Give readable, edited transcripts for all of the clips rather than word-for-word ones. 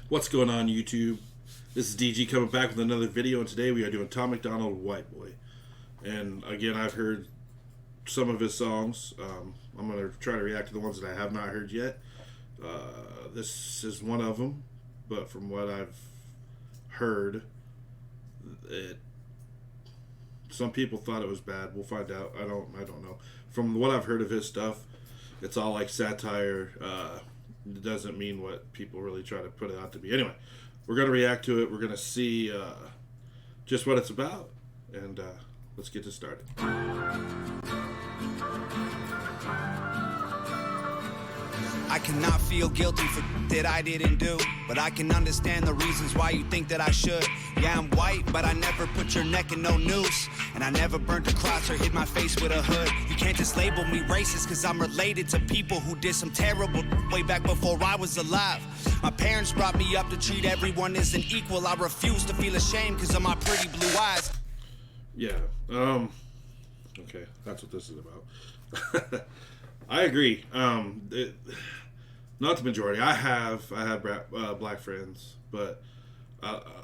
What's going on, YouTube? This is DG coming back with another video, and today we are doing Tom Macdonald, White Boy. And again, I've heard some of his songs. I'm going to try to react to the ones that I have not heard yet. This is one of them, but from what I've heard, some people thought it was bad. We'll find out. I don't know. From what I've heard of his stuff, it's all like satire. It doesn't mean what people really try to put it out to be. Anyway, we're going to react to it. We're going to see just what it's about. And let's get this started. I cannot feel guilty for that I didn't do, but I can understand the reasons why you think that I should. Yeah, I'm white, but I never put your neck in no noose, and I never burnt a cross or hid my face with a hood. You can't just label me racist, cause I'm related to people who did some terrible way back before I was alive. My parents brought me up to treat everyone as an equal. I refuse to feel ashamed cause of my pretty blue eyes. Yeah, okay, that's what this is about. I agree. Not the majority. I have black friends, but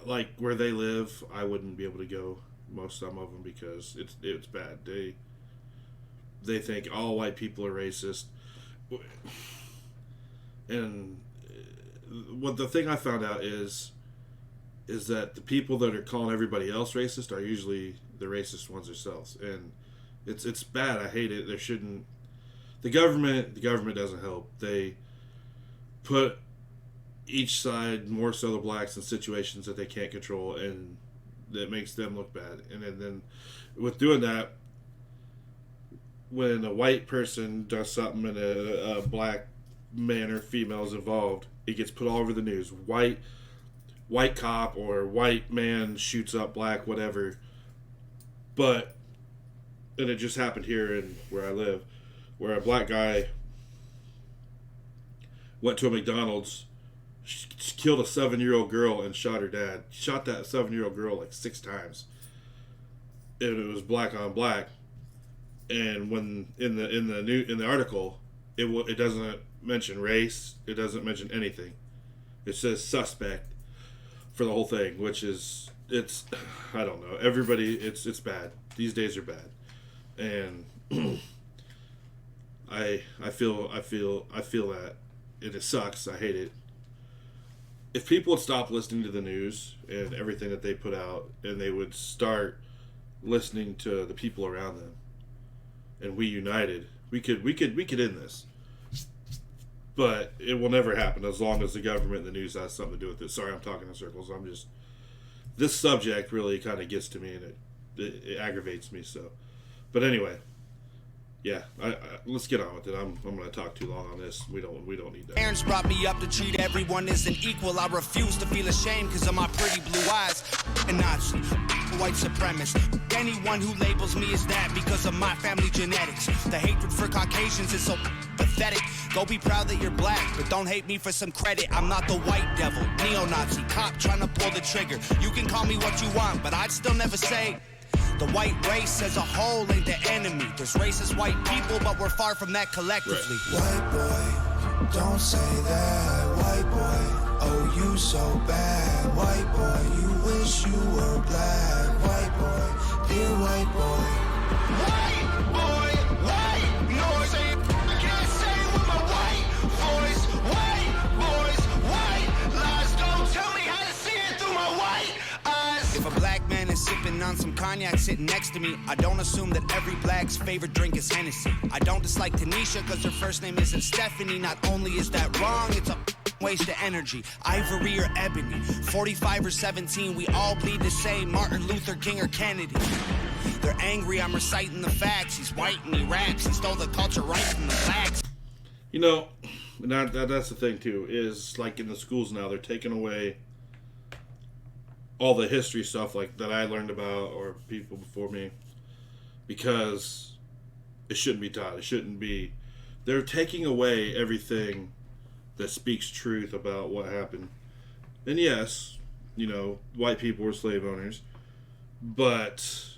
like where they live, I wouldn't be able to go some of them because it's bad. They think all white people are racist, and what the thing I found out is that the people that are calling everybody else racist are usually the racist ones themselves, and it's bad. I hate it. There shouldn't. The government doesn't help. They put each side, more so the blacks, in situations that they can't control, and that makes them look bad. And then with doing that, when a white person does something and a black man or female is involved, it gets put all over the news. White cop or white man shoots up black, whatever. And it just happened here in where I live, where a black guy went to a Macdonald's, killed a 7-year-old girl, and shot her dad. Shot that 7-year-old girl like 6 times, and it was black on black. And when in the article, it doesn't mention race. It doesn't mention anything. It says suspect for the whole thing, which is I don't know. Everybody, it's bad. These days are bad, and I feel that it sucks. I hate it. If people would stop listening to the news and everything that they put out, and they would start listening to the people around them, and we united, we could end this. But it will never happen as long as the government and the news has something to do with it. Sorry, I'm talking in circles. This subject really kind of gets to me, and it aggravates me. So, but anyway. Yeah, let's get on with it. I'm going to talk too long on this. We don't need that. Parents brought me up to treat everyone as an equal. I refuse to feel ashamed because of my pretty blue eyes. A Nazi, white supremacist, anyone who labels me as that because of my family genetics. The hatred for Caucasians is so pathetic. Go be proud that you're black, but don't hate me for some credit. I'm not the white devil, neo-Nazi, cop trying to pull the trigger. You can call me what you want, but I'd still never say the white race as a whole ain't the enemy. There's racist white people, but we're far from that collectively. Right. White boy, don't say that. White boy, oh you so bad. White boy, you wish you were black. White boy, dear white boy. White boy, white noise. I can't say it with my white voice. White boys, white lies. Don't tell me how to see it through my white eyes. If a black man is sipping on some cognac sitting next to me, I don't assume that every black's favorite drink is Hennessy. I don't dislike Tanisha because her first name isn't Stephanie. Not only is that wrong, it's a waste of energy. Ivory or ebony, 45 or 17, we all bleed the same. Martin Luther King or Kennedy. They're angry, I'm reciting the facts. He's white and he raps, he stole the culture right from the blacks. You know, that's the thing too, is like in the schools now, they're taking away all the history stuff like that I learned about, or people before me, because it shouldn't be taught. It shouldn't be. They're taking away everything that speaks truth about what happened. And yes, you know, white people were slave owners, but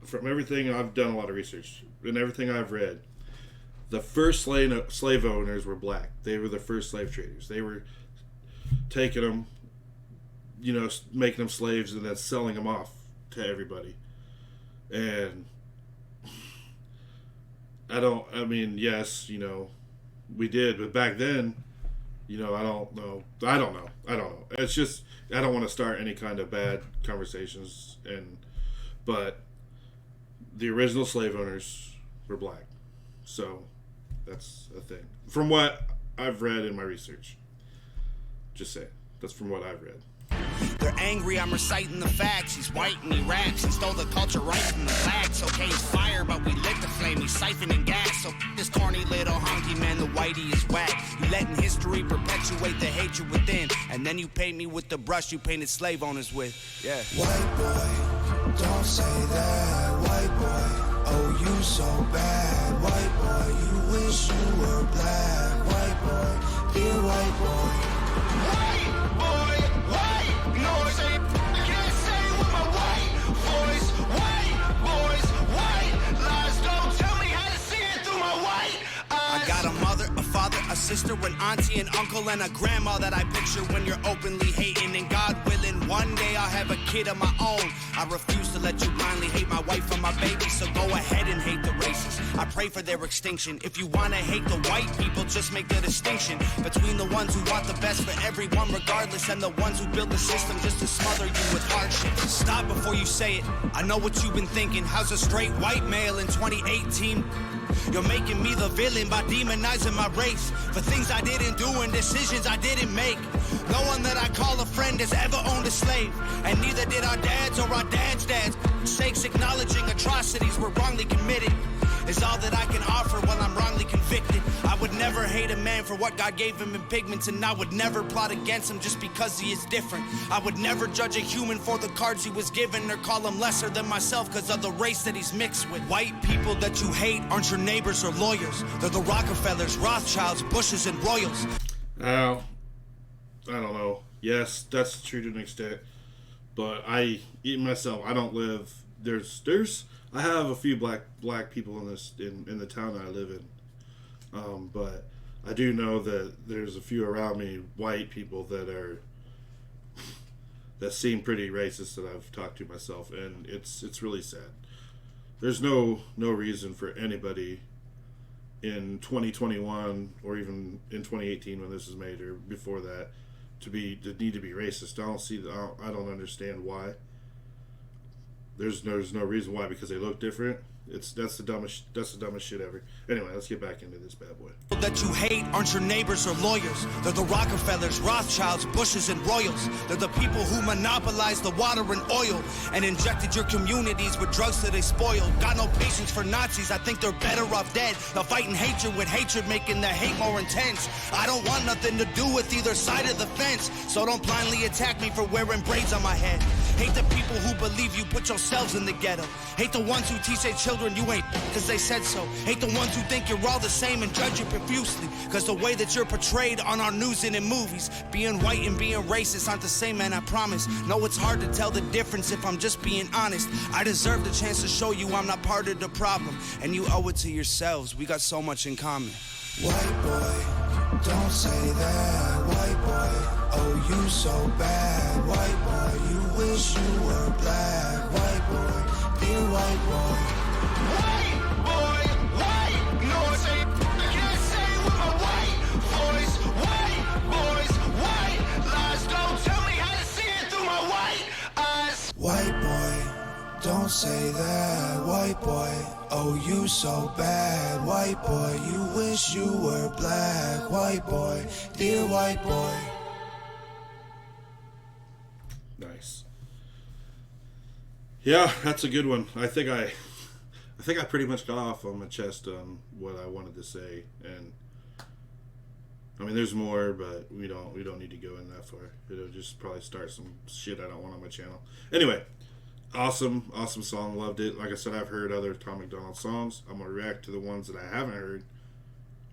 from everything I've done a lot of research and everything I've read, the first slave owners were black. They were the first slave traders. They were taking them making them slaves and then selling them off to everybody. And yes, we did, but back then, I don't know. It's just, I don't want to start any kind of bad conversations, but the original slave owners were black. So that's a thing. From what I've read in my research. Just say that's from what I've read. They're angry, I'm reciting the facts. He's white and he raps. He stole the culture right from the blacks. Okay, he's fire, but we lit the flame. He's siphoning gas. So this corny little honky man, the whitey is whack. You letting history perpetuate the hatred within. And then you paint me with the brush you painted slave owners with. Yeah. White boy, don't say that. White boy, oh you so bad. White boy, you wish you were black. White boy, dear white boy. White boy, white noise. I can't say with my white voice. White boys, white lies. Don't tell me how to see it through my white eyes. I got a mother, a father, a sister, an auntie, an uncle, and a grandma that I picture when you're openly hating. And God willing, one day I'll have a kid of my own. I refuse to let you blindly hate my wife and my baby, so go ahead and hate the races. I pray for their extinction. If you want to hate the white people, just make the distinction between the ones who want the best for everyone regardless and the ones who build the system just to smother you with hardship. Stop before you say it. I know what you've been thinking. How's a straight white male in 2018? You're making me the villain by demonizing my race for things I didn't do and decisions I didn't make. No one that I call a friend has ever owned a slave, and neither did our dads or our dads' dads. Sakes acknowledging atrocities were wrongly committed is all that I can offer while I'm wrongly convicted. I would never hate a man for what God gave him in pigments, and I would never plot against him just because he is different. I would never judge a human for the cards he was given or call him lesser than myself because of the race that he's mixed with. White people that you hate aren't your neighbors or lawyers. They're the Rockefellers, Rothschilds, Bushes, and Royals. Now, I don't know. Yes, that's true to an extent, but I don't live. I have a few black people in the town that I live in, but I do know that there's a few around me, white people that seem pretty racist that I've talked to myself, and it's really sad. There's no reason for anybody in 2021 or even in 2018 when this is made or before that to need to be racist. I don't understand why. There's no reason why, because they look different. That's the dumbest shit ever. Anyway, let's get back into this bad boy. That you hate aren't your neighbors or lawyers. They're the Rockefellers, Rothschilds, Bushes, and Royals. They're the people who monopolized the water and oil and injected your communities with drugs that they spoiled. Got no patience for Nazis. I think they're better off dead. They're fighting hatred with hatred, making the hate more intense. I don't want nothing to do with either side of the fence, so don't blindly attack me for wearing braids on my head. Hate the people who believe you put yourselves in the ghetto. Hate the ones who teach their children you ain't because they said so. Hate the ones who think you're all the same and judge you profusely because the way that you're portrayed on our news and in movies. Being white and being racist aren't the same, man, I promise. No, it's hard to tell the difference if I'm just being honest. I deserve the chance to show you I'm not part of the problem, and you owe it to yourselves. We got so much in common. White boy, don't say that. White boy, oh you so bad. White boy, you wish you were black. White boy, dear white boy. White boy, white noise. I can't say with my white voice. White boys, white lies. Don't tell me how to see it through my white eyes. White boy, don't say that. White boy, oh you so bad. White boy, you wish you were black. White boy, dear white boy. Nice. Yeah, that's a good one. I think I pretty much got off on my chest on what I wanted to say, and I mean there's more, but we don't need to go in that far. It'll just probably start some shit I don't want on my channel. Anyway, awesome song, loved it. Like I said, I've heard other Tom Macdonald songs. I'm gonna react to the ones that I haven't heard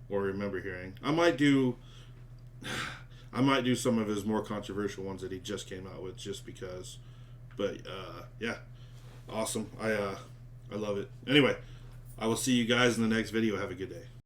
or remember hearing. I might do some of his more controversial ones that he just came out with, just because. But yeah, awesome. I love it. Anyway, I will see you guys in the next video. Have a good day.